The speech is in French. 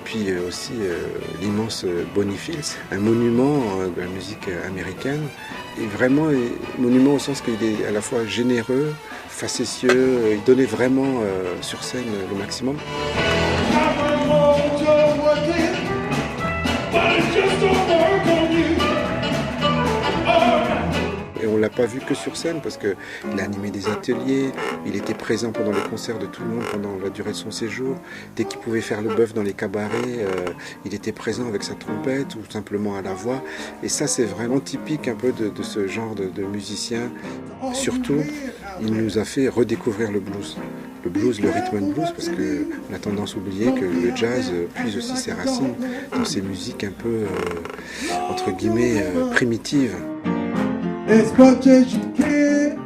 Puis aussi l'immense Bonnie Fields, un monument de la musique américaine, et vraiment un monument au sens qu'il est à la fois généreux, facétieux, il donnait vraiment sur scène le maximum. Et on ne l'a pas vu que sur scène parce qu'il a animé des ateliers, il était présent pendant les concerts de tout le monde pendant la durée de son séjour. Dès qu'il pouvait faire le bœuf dans les cabarets, il était présent avec sa trompette ou simplement à la voix. Et ça, c'est vraiment typique un peu de ce genre de musicien. Surtout, il nous a fait redécouvrir le blues. Le blues, le rhythm and blues, parce qu'on a tendance à oublier que le jazz puise aussi ses racines dans ces musiques un peu, entre guillemets, primitives. As much as you can.